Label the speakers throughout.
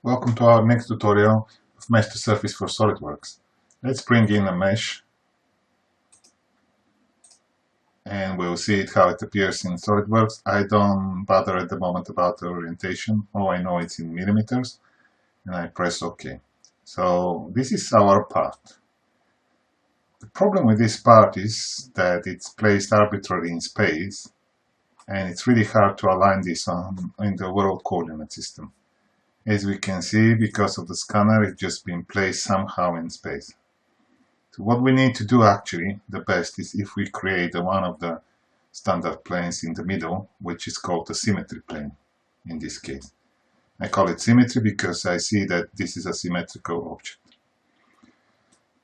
Speaker 1: Welcome to our next tutorial of Mesh2Surface for Solidworks. Let's bring in a mesh and we'll see how it appears in Solidworks. I don't bother at the moment about the orientation. All I know it's in millimeters and I press OK. So this is our part. The problem with this part is that it's placed arbitrarily in space and it's really hard to align this in the world coordinate system. As we can see, because of the scanner, it's just been placed somehow in space. So what we need to do actually, the best, is if we create one of the standard planes in the middle, which is called the symmetry plane in this case. I call it symmetry because I see that this is a symmetrical object.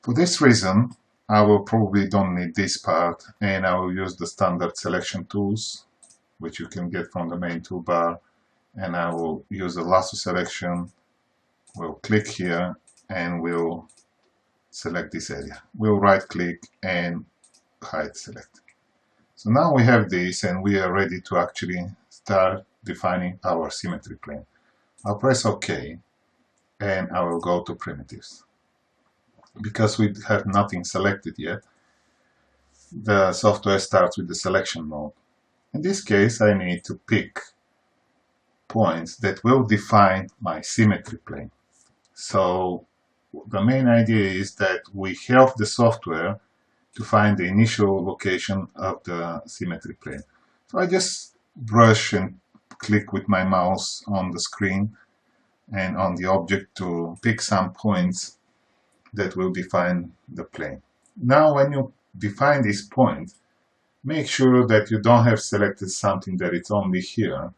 Speaker 1: For this reason, I will probably don't need this part and I will use the standard selection tools, which you can get from the main toolbar. And I will use the lasso selection. We'll click here and we'll select this area. We'll right click and hide select. So now we have this and we are ready to actually start defining our symmetry plane. I'll press OK and I will go to primitives. Because we have nothing selected yet, the software starts with the selection mode. In this case, I need to pick points that will define my symmetry plane. So the main idea is that we help the software to find the initial location of the symmetry plane. So I just brush and click with my mouse on the screen and on the object to pick some points that will define the plane. Now when you define this point, make sure that you don't have selected something that it's only here,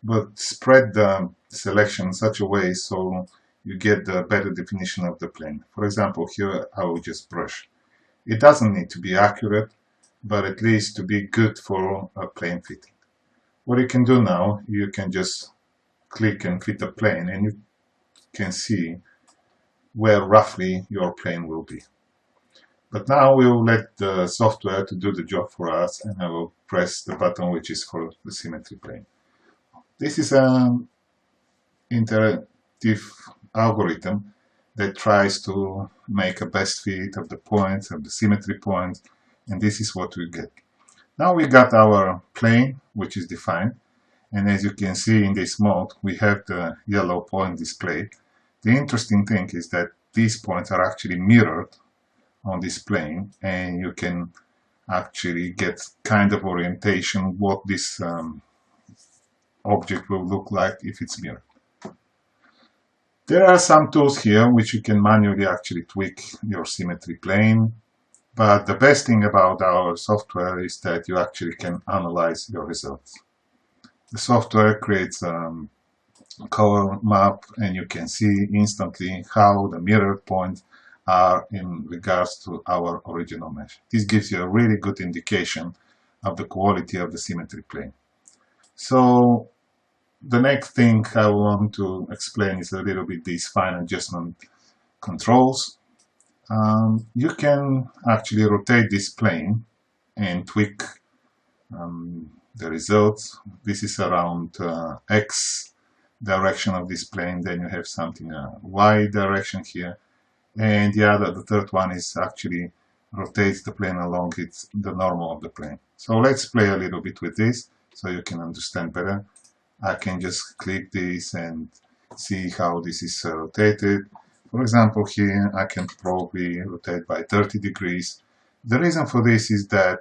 Speaker 1: but spread the selection in such a way so you get the better definition of the plane. For example, here I will just brush. It doesn't need to be accurate, but at least to be good for a plane fitting. What you can do now, you can just click and fit a plane and you can see where roughly your plane will be. But now we'll let the software to do the job for us and I will press the button which is for the symmetry plane. This is an interactive algorithm that tries to make a best fit of the points, of the symmetry points, and this is what we get. Now we got our plane, which is defined, and as you can see in this mode, we have the yellow point displayed. The interesting thing is that these points are actually mirrored on this plane, and you can actually get kind of orientation what this object will look like if it's mirrored. There are some tools here which you can manually actually tweak your symmetry plane, but the best thing about our software is that you actually can analyze your results. The software creates a color map and you can see instantly how the mirrored points are in regards to our original mesh. This gives you a really good indication of the quality of the symmetry plane. So the next thing I want to explain is a little bit these fine adjustment controls. You can actually rotate this plane and tweak the results. This is around X direction of this plane, then you have something Y direction here, and the third one is actually rotates the plane along the normal of the plane. So let's play a little bit with this so you can understand better. I can just click this and see how this is rotated. For example, here I can probably rotate by 30 degrees. The reason for this is that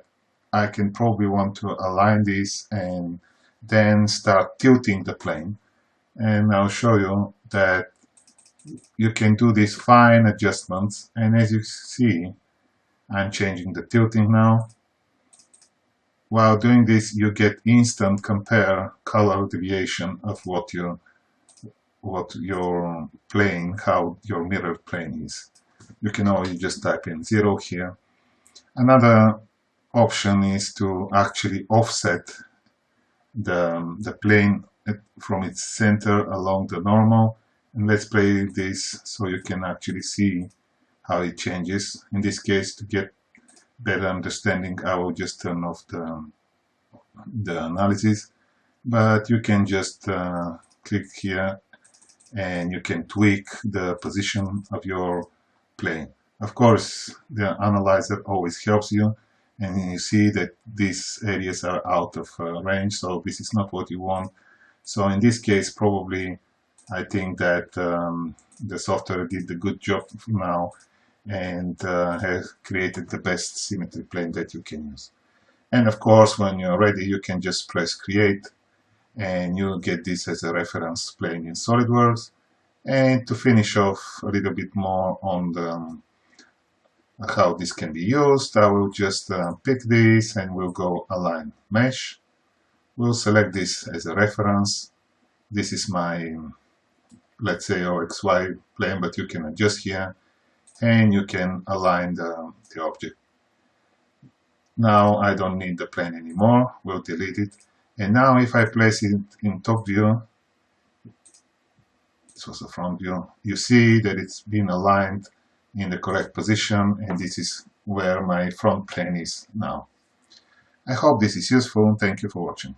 Speaker 1: I can probably want to align this and then start tilting the plane. And I'll show you that you can do these fine adjustments. And as you see, I'm changing the tilting now. While doing this, you get instant compare color deviation of what your plane, how your mirrored plane is. You can always just type in 0 here. Another option is to actually offset the plane from its center along the normal. And let's play this so you can actually see how it changes. In this case, to get better understanding, I will just turn off the analysis, but you can just click here and you can tweak the position of your plane. Of course, the analyzer always helps you, and you see that these areas are out of range, so this is not what you want. So in this case, probably I think that the software did a good job now and has created the best symmetry plane that you can use. And of course, when you're ready, you can just press create and you'll get this as a reference plane in Solidworks. And to finish off a little bit more on how this can be used, I will just pick this and we'll go align mesh. We'll select this as a reference. This is my, let's say, OXY plane, but you can adjust here and you can align the object. Now I don't need the plane anymore. We'll delete it. And now if I place it in top view, this was the front view, you see that it's been aligned in the correct position, and this is where my front plane is now. I hope this is useful. Thank you for watching.